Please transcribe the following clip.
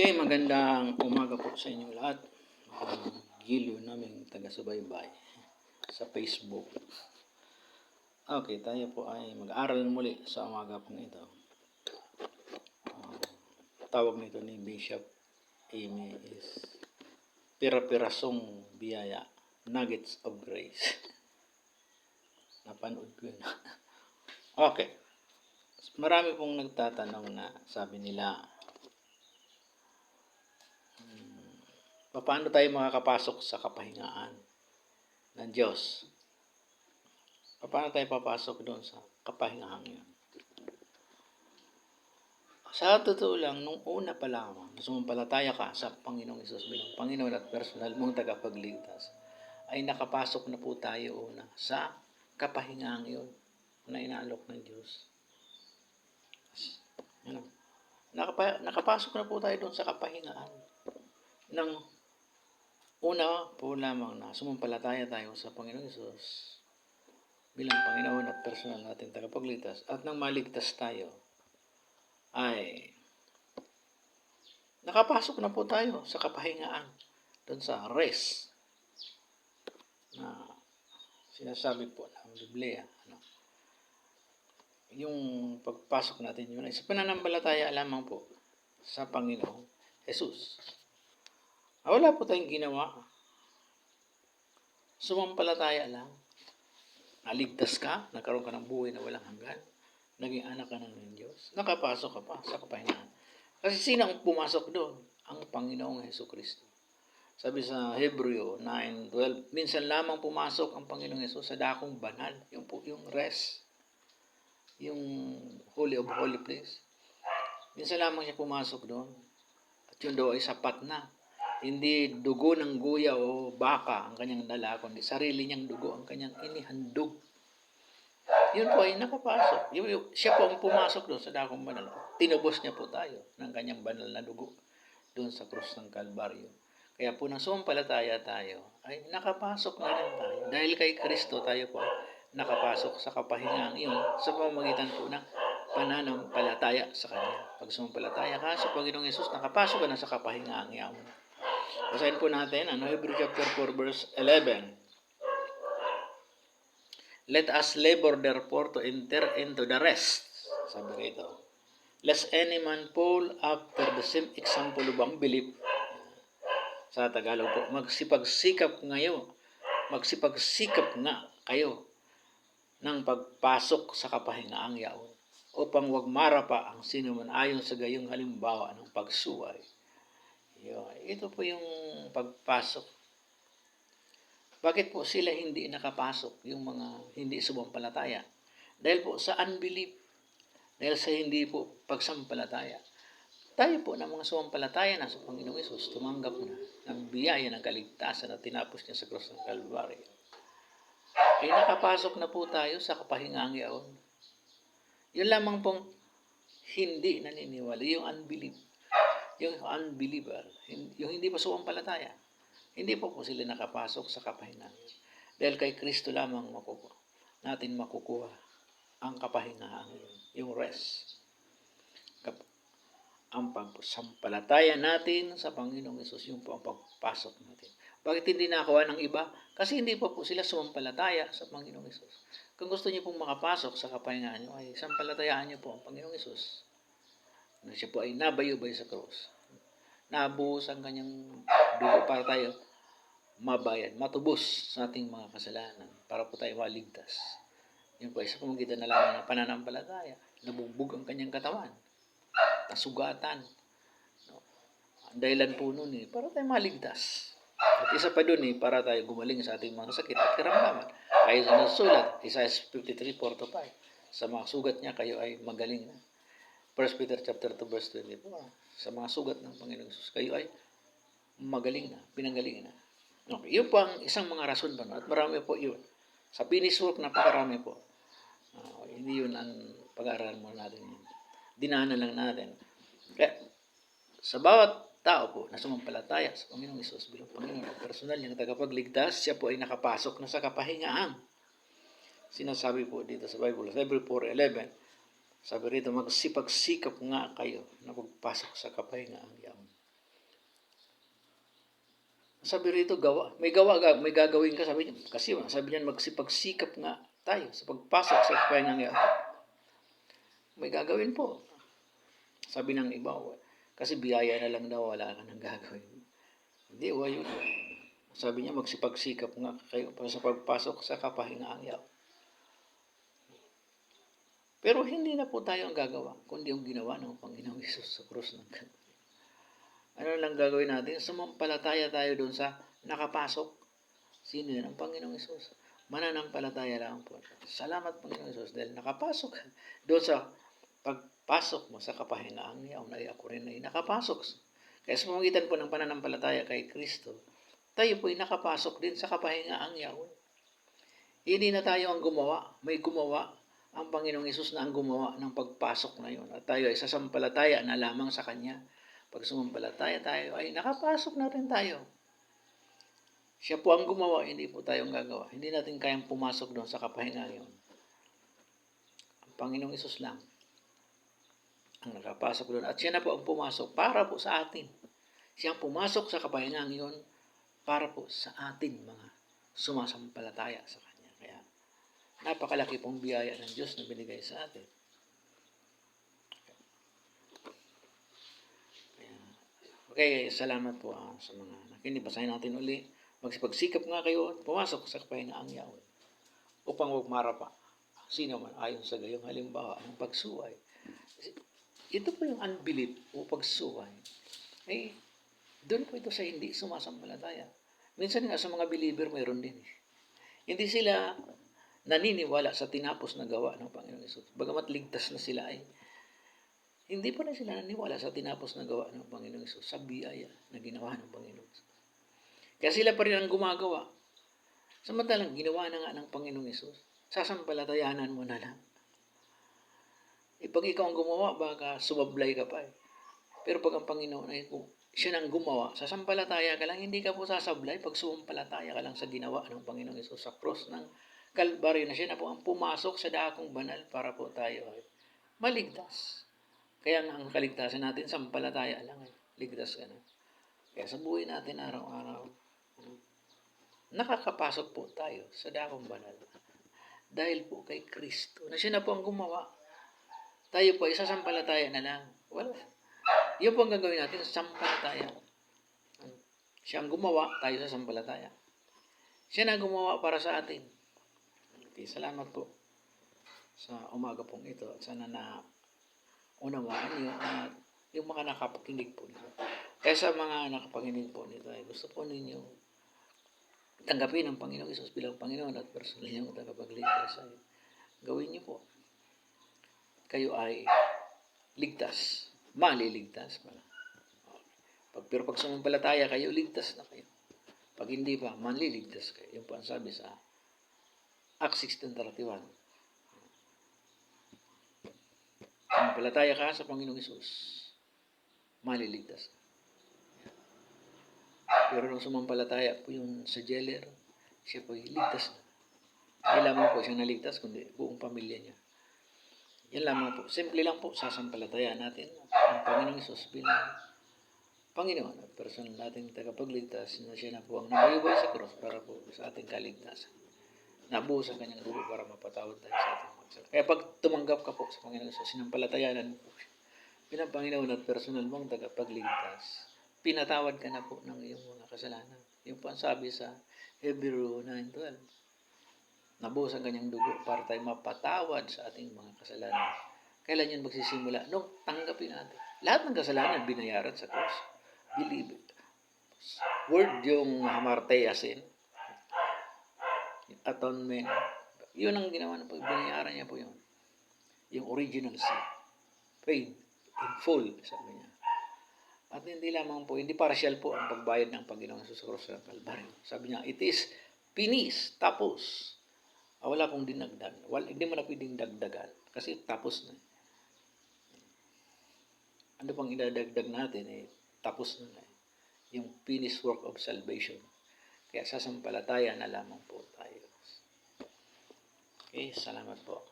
Okay, magandang umaga po sa inyo lahat. Giliw naming taga-subaybay sa Facebook. Okay, tayo po ay mag-aaral muli sa umaga po ito. Tawag nito ni Bishop Amy is Pira-pirasong biyaya, Nuggets of Grace. Napanood ko yun. Okay. Marami pong nagtatanong na sabi nila, paano tayo makakapasok sa kapahingaan ng Diyos? Paano tayo papasok doon sa kapahingaan yun? Sa totoo lang, nung una pa lamang, sumampalataya ka sa Panginoong Hesus bilang Panginoon at personal mong tagapagligtas, ay nakapasok na po tayo una sa kapahingaan yun na inaalok ng Diyos. Nakapasok na po tayo doon sa kapahingaan ng una po lamang na sumampalataya tayo sa Panginoong Hesus bilang Panginoon at personal natin tagapagligtas, at nang maligtas tayo ay nakapasok na po tayo sa kapahingaan, doon sa rest na sinasabi po ng Biblia. Yung pagpasok natin yun ay sa pananampalataya lamang po sa Panginoong Hesus. Wala po tayong ginawa. Sumampalataya lang. Naligtas ka, nagkaroon ka ng buhay na walang hanggan, naging anak ka ng Diyos, nakapasok ka pa sa kapahingaan. Kasi sino ang pumasok doon? Ang Panginoong Hesukristo. Sabi sa Hebreo 9:12, minsan lamang pumasok ang Panginoong Hesus sa dakong banal, yung rest, yung Holy of Holy Place. Minsan lamang siya pumasok doon. At yun daw ay sapat na. Hindi dugo ng guya o baka ang kanyang dala, kundi sarili niyang dugo ang kanyang inihandog. Yun po ay nakapasok. Siya po ang pumasok doon sa dakong banal. Tinubos niya po tayo ng kanyang banal na dugo doon sa krus ng Kalbaryo. Kaya po nang sumampalataya tayo, ay nakapasok na rin tayo. Dahil kay Kristo tayo po nakapasok sa kapahingaan iyon sa pamamagitan po ng pananampalataya sa Kanya. Pag sumampalataya ka sa Panginoong Hesus, nakapasok ka na sa kapahingaan iyon. Basahin po natin, Hebrews chapter 4 verse 11. Let us labor therefore to enter into the rest. Sabi rito, lest any man fall after the same example of unbelief. Sa Tagalog po, magsipagsikap nga kayo ng pagpasok sa kapahingaang yaon, upang wag marapa ang sino man ayon sa gayong halimbawa ng pagsuway. Ito po yung pagpasok. Bakit po sila hindi nakapasok, yung mga hindi sumampalataya? Dahil po sa unbelief, dahil sa hindi po pagsampalataya. Tayo po na mga sumampalataya na sa Panginoong Hesus, tumanggap na ng biyaya ng kaligtasan na tinapos niya sa krus ng Kalbaryo. Ay nakapasok na po tayo sa kapahingaang yaon. Yun lamang pong hindi naniniwala, yung unbelief. Yung unbeliever, yung hindi pa sumampalataya, hindi po sila nakapasok sa kapahingaan. Dahil kay Kristo lamang natin makukuha ang kapahingaan, yung rest. Ang pagsampalataya natin sa Panginoong Hesus, yung po ang pagpasok natin. Bakit hindi nakuha ng iba? Kasi hindi po sila sumampalataya sa Panginoong Hesus. Kung gusto niyo pong makapasok sa kapahingaan niyo, ay sampalatayaan niyo po ang Panginoong Hesus. Siya po ay nabayubay sa krus. Nabuhos ang kanyang dugo para tayo mabayad, matubos sa ating mga kasalanan, para po tayo maligtas. Yun po ay sa pamamagitan na lamang ng pananampalataya. Nabugbog ang kanyang katawan, nasugatan. Ang dahilan po nun para tayo maligtas. At isa pa dun para tayo gumaling sa ating mga sakit at karamdaman. Ayon sa nasulat, Isaiah 53:4-5, sa mga sugat niya kayo ay magaling na. 1 Peter chapter 2 verse 24, sa mga sugat ng Panginoong Hesus, kayo ay magaling na, pinanggaling na. Okay, yun po ang isang mga rason pa. At marami po yun. Sa finished work, napakarami po. Hindi yun ang pag-aaralan mo natin. Dinaanan lang natin. Kaya, sa bawat tao po na sumampalataya sa Panginoong Hesus bilang Panginoon at personal niyang tagapagligtas, siya po ay nakapasok na sa kapahingaan. Sinasabi po dito sa Bible, Hebrews 4:11, sabi rito, magsipagsikap nga kayo na pagpasok sa kapahingaan yaon. Sabi rito, may gagawin ka. Sabi niya, magsipagsikap nga tayo sa pagpasok sa kapahingang iyon. May gagawin po. Sabi ng iba, kasi biyaya na lang daw, wala ka nang gagawin. Hindi, yun. Sabi niya, magsipagsikap nga kayo para sa pagpasok sa kapahingaang iyon. Pero hindi na po tayo ang gagawa, kundi yung ginawa ng Panginoong Hesus sa krus ng Kalbaryo. Ano lang gagawin natin? Sumampalataya tayo doon sa nakapasok. Sino yan? Ang Panginoong Hesus. Mananampalataya lang po. Salamat Panginoong Hesus dahil nakapasok doon sa pagpasok mo sa kapahingaang iyon ay ako rin ay nakapasok. Kaya sa pamagitan po ng pananampalataya kay Kristo, tayo po ay nakapasok din sa kapahingaang iyon. Hindi na tayo ang gumawa. May gumawa ang Panginoong Hesus na ang gumawa ng pagpasok na yun. At tayo ay sasampalataya na lamang sa Kanya. Pag sumampalataya tayo, ay nakapasok na rin tayo. Siya po ang gumawa, hindi po tayong gagawa. Hindi natin kayang pumasok doon sa kapahinga yun. Ang Panginoong Hesus lang ang nakapasok doon. At siya na po ang pumasok para po sa atin. Siya ang pumasok sa kapahinga yun para po sa atin mga sumasampalataya sa Kanya. Napakalaki pong biyaya ng Diyos na binigay sa atin. Okay, salamat po sa mga nakinig. Basahin natin uli. Magsipagsikap nga kayo at pumasok sa kapahingaang iyon upang huwag marapa sino man ayon sa gayong halimbawa ng pagsuway. Ito po yung unbelief o pagsuway. Eh, doon po ito sa hindi sumasampalataya. Minsan nga sa mga believer mayroon din. Hindi sila naniniwala sa tinapos na gawa ng Panginoong Hesus. Bagamat ligtas na sila ay hindi pa na sila naniniwala sa tinapos na gawa ng Panginoong Hesus, sa biyaya na ginawa ng Panginoong Hesus. Kaya sila pa rin ang gumagawa. Samantalang ginawa na nga ng Panginoong Hesus, sasampalatayanan mo na lang. Pag ikaw ang gumawa, baka sumablay ka pa. Pero pag ang Panginoon ay siya nang gumawa, sasampalataya ka lang, hindi ka po sasablay pag sumampalataya ka lang sa ginawa ng Panginoong Hesus sa cross ng Kalbaryo na siya na po ang pumasok sa dakong banal para po tayo ay maligtas. Kaya ang kaligtasan natin, sampalataya lang. Ligtas ka na. Kaya sa buhay natin araw-araw, nakakapasok po tayo sa dakong banal. Dahil po kay Kristo, na siya na po ang gumawa. Tayo po ay sasampalataya na lang. Wala. Yun po ang gagawin natin, sampalataya. Siya ang gumawa, tayo sasampalataya. Siya na gumawa para sa atin. Okay, salamat po sa umaga pong ito. Sana na unawaan niyo at yung mga nakapakinig po nito. Kaya sa mga nakapakinig po nito ay gusto po ninyo tanggapin ang Panginoong Hesus bilang Panginoon at personal niyong tagapagligtas ay gawin niyo po. Kayo ay ligtas. Maliligtas pala. Pero pag sumampalataya kayo, ligtas na kayo. Pag hindi pa, manliligtas kayo. Yung po ang sabi sa Acts 16:31. Sumampalataya ka sa Panginoong Hesus, maliligtas ka. Pero nung sumampalataya po yung sa jailer, siya po ligtas na. Hindi lamang po siyang naligtas, kundi buong pamilya niya. Yan lamang po. Simple lang po, sasampalataya natin ang Panginoong Hesus bilang Panginoon at personal nating tagapagligtas na siya na po ang nabayubay sa cross para po sa ating kaligtasan. Nabuhos ang kanyang dugo para mapatawad tayo sa ating mga kasalanan. Kaya pag tumanggap ka po sa Panginoon Hesus, sinampalatayanan po siya bilang Panginoon at personal mong tagapagligtas, pinatawad ka na po ng iyong mga kasalanan. Yung po ang sabi sa Hebrew 9:12. Nabuhos ang kanyang dugo para tayo mapatawad sa ating mga kasalanan. Kailan yun magsisimula? Nung tanggapin natin. Lahat ng kasalanan binayaran sa cross. Believe it. Word yung hamarteyasin. Atonement. Yun ang ginawa na po. Binayaran niya po yun. Yung original sin. Paid in full, sabi niya. At hindi lamang po, hindi partial po ang pagbayad ng Panginoon sa cross ng Kalbaryo. Sabi niya, it is finished, tapos. Wala pong dinagdag. Hindi mo na pwedeng dagdagan kasi tapos na. Ano pang idadagdag natin tapos na. Yung finished work of salvation. Kaya sasampalataya na lamang po tayo. Okay, salamat po.